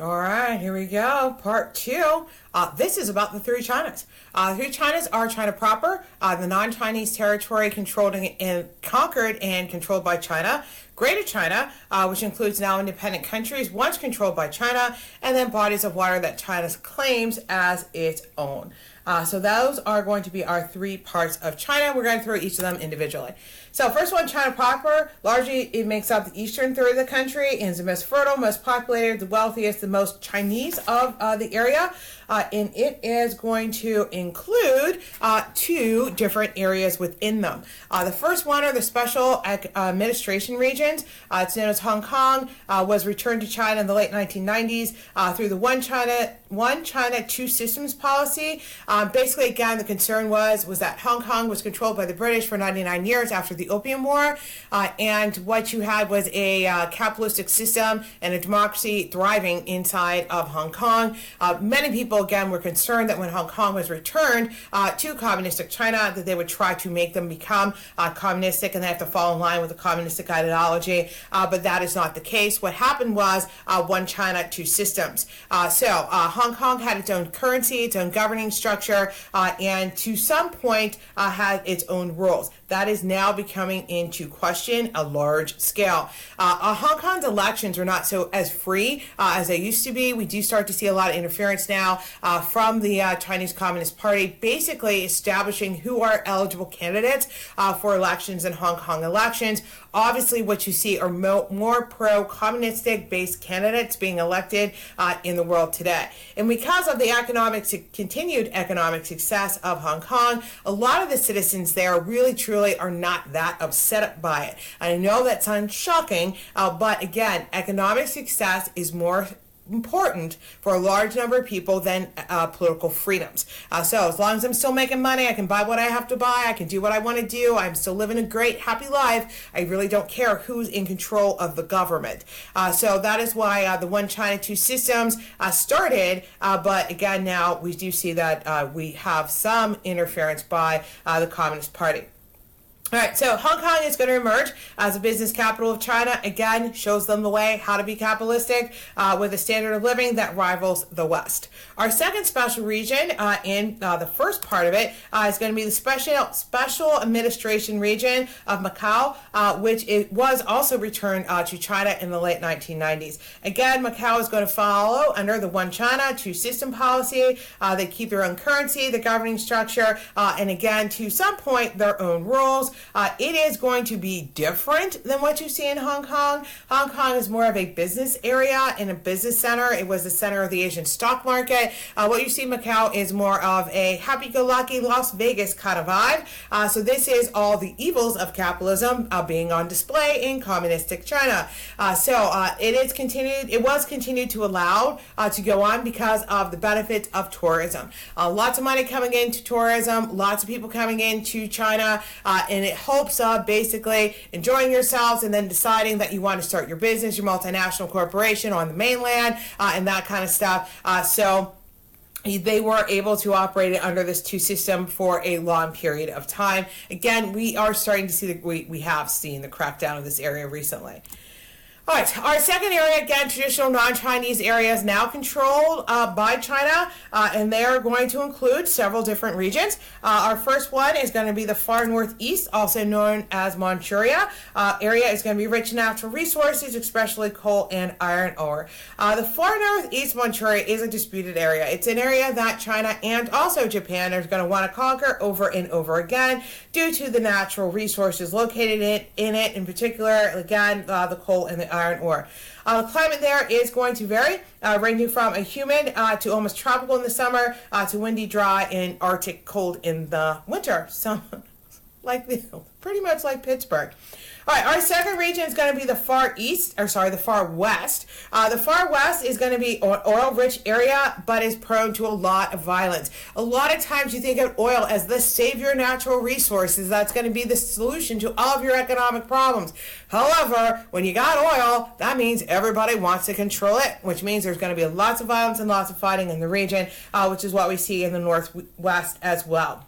All right, here we go. Part two. This is about the three Chinas. The three Chinas are China proper, the non-Chinese territory controlled and conquered and controlled by China, Greater China, which includes now independent countries once controlled by China, and then bodies of water that China claims as its own. So those are going to be our three parts of China. We're going to throw each of them individually. So first one, China proper. Largely, it makes up the eastern third of the country and is the most fertile, most populated, the wealthiest, the most Chinese of the area. And it is going to include two different areas within them. The first one are the special administration regions. It's known as Hong Kong, was returned to China in the late 1990s through the One China, Two Systems policy. Basically, again, the concern was that Hong Kong was controlled by the British for 99 years after the Opium War, and what you had was a capitalistic system and a democracy thriving inside of Hong Kong. Many people, again, were concerned that when Hong Kong was returned to communistic China, that they would try to make them become communistic and they have to fall in line with the communistic ideology, but that is not the case. What happened was One China, Two Systems. So Hong Kong had its own currency, its own governing structure, and to some point had its own rules. That is now becoming into question a large scale. Hong Kong's elections are not so as free as they used to be. We do start to see a lot of interference now from the Chinese Communist Party, basically establishing who are eligible candidates for elections in Hong Kong elections. Obviously, what you see are more pro-communistic based candidates being elected in the world today. And because of the continued economic success of Hong Kong, a lot of the citizens there really truly are not that upset by it. I know that sounds shocking, but again, economic success is more important for a large number of people than political freedoms. So as long as I'm still making money, I can buy what I have to buy, I can do what I want to do, I'm still living a great, happy life, I really don't care who's in control of the government. So that is why the One China, Two Systems started, but again, now we do see that we have some interference by the Communist Party. All right, so Hong Kong is going to emerge as a business capital of China. Again, shows them the way how to be capitalistic with a standard of living that rivals the West. Our second special region in the first part of it is going to be the special administration region of Macau, which it was also returned to China in the late 1990s. Again, Macau is going to follow under the One China, Two System policy. They keep their own currency, the governing structure, and again, to some point, their own rules. It is going to be different than what you see in Hong Kong. Hong Kong is more of a business area and a business center. It was the center of the Asian stock market. What you see in Macau is more of a happy-go-lucky Las Vegas kind of vibe. So this is all the evils of capitalism being on display in communistic China. It was continued to allow to go on because of the benefits of tourism. Lots of money coming into tourism, lots of people coming into China, and it hopes of basically enjoying yourselves and then deciding that you want to start your business, your multinational corporation on the mainland, and that kind of stuff. So they were able to operate it under this two system for a long period of time. Again, we are starting to see we have seen the crackdown of this area recently. All right, our second area, again, traditional non-Chinese areas now controlled by China, and they are going to include several different regions. Our first one is going to be the far northeast, also known as Manchuria. Area is going to be rich in natural resources, especially coal and iron ore. The far northeast Manchuria is a disputed area. It's an area that China and also Japan are going to want to conquer over and over again due to the natural resources located in it, in particular, again, the coal and the iron ore. The climate there is going to vary, ranging from a humid to almost tropical in the summer to windy, dry, and Arctic cold in the winter. So, pretty much like Pittsburgh. All right, our second region is going to be the far west. The far west is going to be an oil-rich area, but is prone to a lot of violence. A lot of times you think of oil as the savior natural resources. That's going to be the solution to all of your economic problems. However, when you got oil, that means everybody wants to control it, which means there's going to be lots of violence and lots of fighting in the region, which is what we see in the northwest as well.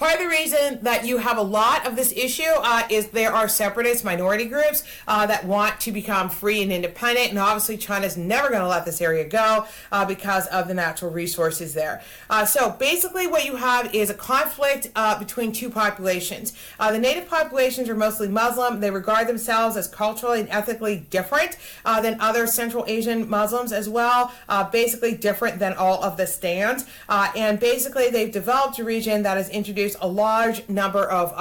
Part of the reason that you have a lot of this issue is there are separatist minority groups that want to become free and independent, and obviously China's never going to let this area go because of the natural resources there. So basically what you have is a conflict between two populations. The native populations are mostly Muslim. They regard themselves as culturally and ethnically different than other Central Asian Muslims as well, basically different than all of the stands. And basically they've developed a region that has introduced a large number of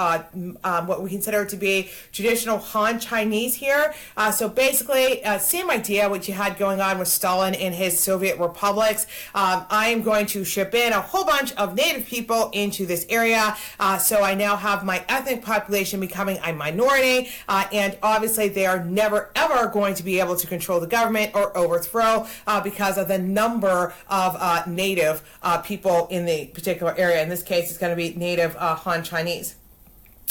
what we consider to be traditional Han Chinese here. So basically, same idea what you had going on with Stalin in his Soviet republics. I am going to ship in a whole bunch of native people into this area. So I now have my ethnic population becoming a minority, and obviously they are never ever going to be able to control the government or overthrow because of the number of native people in the particular area. In this case, it's going to be native Han Chinese.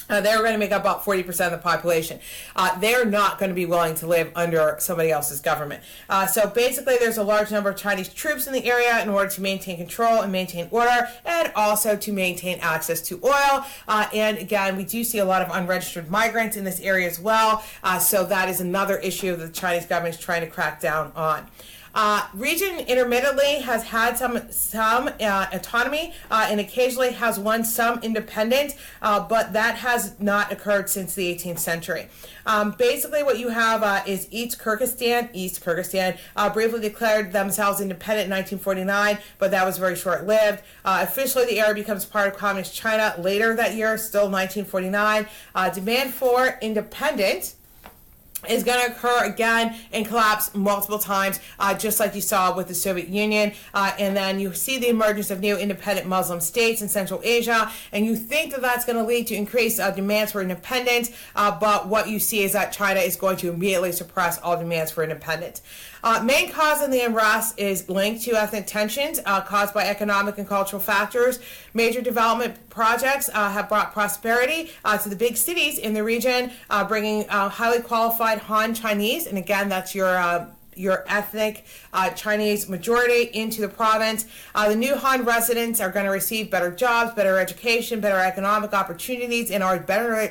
They're going to make up about 40% of the population. They're not going to be willing to live under somebody else's government. So basically, there's a large number of Chinese troops in the area in order to maintain control and maintain order, and also to maintain access to oil. And again, we do see a lot of unregistered migrants in this area as well. So that is another issue that the Chinese government is trying to crack down on. Region intermittently has had some autonomy and occasionally has won some independence, but that has not occurred since the 18th century. Basically what you have is East Kyrgyzstan briefly declared themselves independent in 1949, but that was very short-lived. Officially the area becomes part of Communist China later that year, still 1949. Demand for independence is going to occur again and collapse multiple times, just like you saw with the Soviet Union. And then you see the emergence of new independent Muslim states in Central Asia, and you think that that's going to lead to increased demands for independence, but what you see is that China is going to immediately suppress all demands for independence. Main cause of the unrest is linked to ethnic tensions caused by economic and cultural factors. Major development projects have brought prosperity to the big cities in the region, bringing highly qualified Han Chinese, and again, that's your ethnic Chinese majority into the province. The new Han residents are going to receive better jobs, better education, better economic opportunities, and are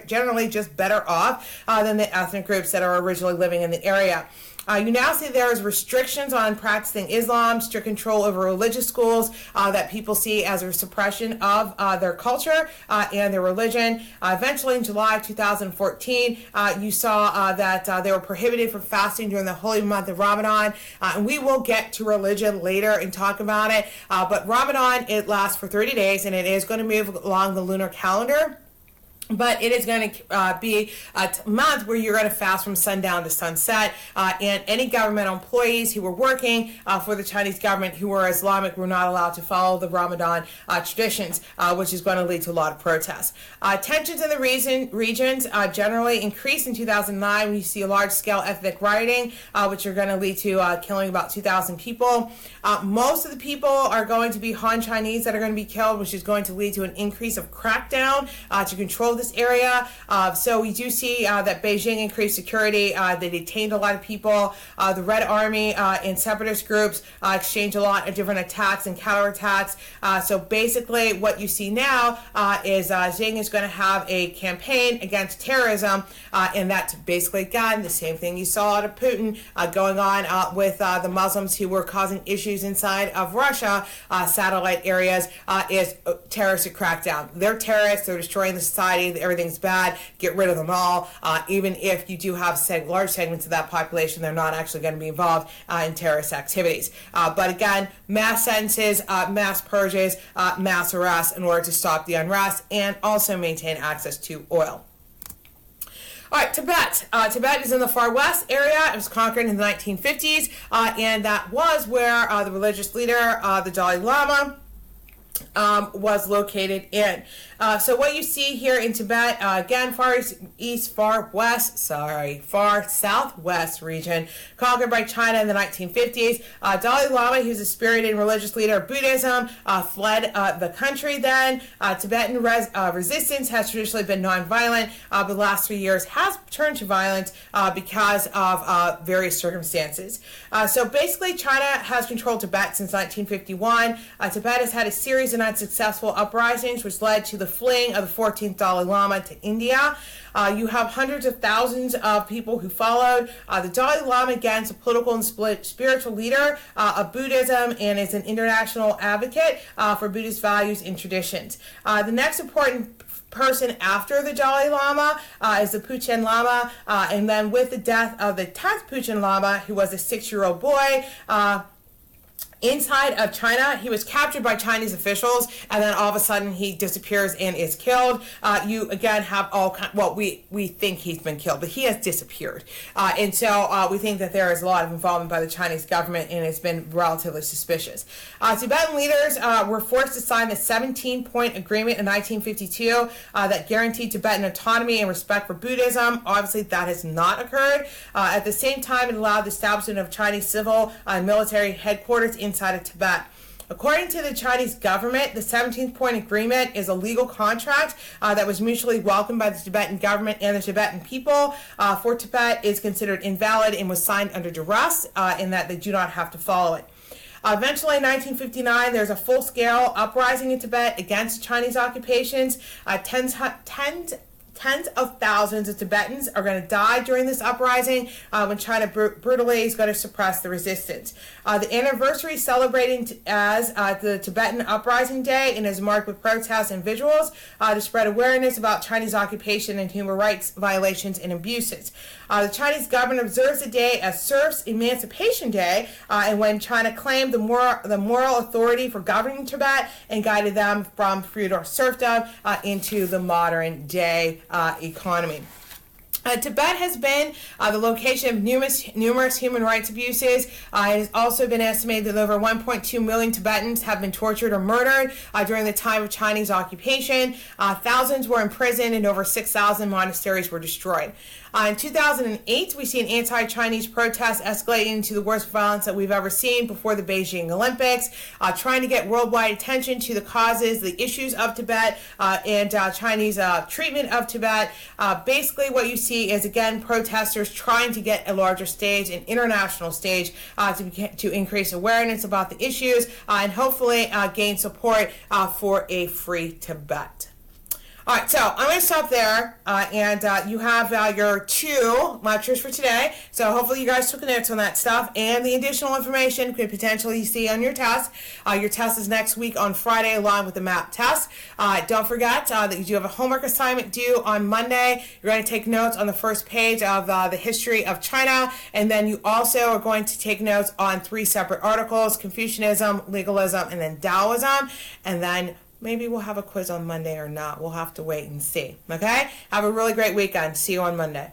generally just better off than the ethnic groups that are originally living in the area. You now see there is restrictions on practicing Islam, strict control over religious schools that people see as a suppression of their culture and their religion. Eventually, in July of 2014, you saw that they were prohibited from fasting during the holy month of Ramadan. And we will get to religion later and talk about it. But Ramadan, it lasts for 30 days, and it is going to move along the lunar calendar. But it is going to be a month where you're going to fast from sundown to sunset, and any governmental employees who were working for the Chinese government who were Islamic were not allowed to follow the Ramadan traditions, which is going to lead to a lot of protests. Tensions in the regions generally increased in 2009 when you see a large-scale ethnic rioting, which are going to lead to killing about 2,000 people. Most of the people are going to be Han Chinese that are going to be killed, which is going to lead to an increase of crackdown to control this area. So we do see that Beijing increased security. They detained a lot of people. The Red Army and separatist groups exchanged a lot of different attacks and counterattacks. So basically what you see now is Xi is going to have a campaign against terrorism, and that's basically, again, the same thing you saw out of Putin going on with the Muslims who were causing issues inside of Russia, satellite areas, is terroristic crackdown. They're terrorists. They're destroying the society. Everything's bad. Get rid of them all. Even if you do have large segments of that population, they're not actually going to be involved in terrorist activities. But again, mass sentences, mass purges, mass arrests in order to stop the unrest and also maintain access to oil. All right, Tibet. Tibet is in the far west area. It was conquered in the 1950s, and that was where the religious leader, the Dalai Lama, was located in. So what you see here in Tibet, again, far southwest region, conquered by China in the 1950s. Dalai Lama, who's a spirited religious leader of Buddhism, fled the country then. Tibetan resistance has traditionally been nonviolent, but the last 3 years has turned to violence because of various circumstances. So basically, China has controlled Tibet since 1951. Tibet has had a series series of unsuccessful uprisings, which led to the fleeing of the 14th Dalai Lama to India. You have hundreds of thousands of people who followed. The Dalai Lama, again, is a political and spiritual leader of Buddhism and is an international advocate for Buddhist values and traditions. The next important person after the Dalai Lama is the Panchen Lama, and then with the death of the 10th Panchen Lama, who was a 6-year-old boy, inside of China, he was captured by Chinese officials, and then all of a sudden he disappears and is killed. You again have all well, we think he's been killed, but he has disappeared, and so we think that there is a lot of involvement by the Chinese government, and it's been relatively suspicious. Tibetan leaders were forced to sign the 17-point agreement in 1952 that guaranteed Tibetan autonomy and respect for Buddhism. Obviously, that has not occurred. At the same time, it allowed the establishment of Chinese civil and military headquarters inside of Tibet. According to the Chinese government, the 17th Point Agreement is a legal contract that was mutually welcomed by the Tibetan government and the Tibetan people. For Tibet is considered invalid and was signed under duress in that they do not have to follow it. Eventually, in 1959, there's a full-scale uprising in Tibet against Chinese occupations. Tens of thousands of Tibetans are going to die during this uprising when China brutally is going to suppress the resistance. The anniversary is celebrating as the Tibetan Uprising Day and is marked with protests and visuals to spread awareness about Chinese occupation and human rights violations and abuses. The Chinese government observes the day as Serfs' Emancipation Day, and when China claimed the moral authority for governing Tibet and guided them from feudal serfdom into the modern day economy. Tibet has been the location of numerous human rights abuses. It has also been estimated that over 1.2 million Tibetans have been tortured or murdered during the time of Chinese occupation. Thousands were imprisoned and over 6,000 monasteries were destroyed. In 2008, we see an anti-Chinese protest escalating to the worst violence that we've ever seen before the Beijing Olympics, trying to get worldwide attention to the causes, the issues of Tibet, and Chinese treatment of Tibet. Basically, what you see is, again, protesters trying to get a larger stage, an international stage, to increase awareness about the issues and hopefully gain support for a free Tibet. All right, so I'm going to stop there, and you have your 2 lectures for today. So hopefully you guys took notes on that stuff, and the additional information could potentially see on your test. Your test is next week on Friday, along with the MAP test. Don't forget that you do have a homework assignment due on Monday. You're going to take notes on the first page of the history of China, and then you also are going to take notes on 3 separate articles: Confucianism, legalism, and then Taoism, and then maybe we'll have a quiz on Monday or not. We'll have to wait and see. Okay? Have a really great weekend. See you on Monday.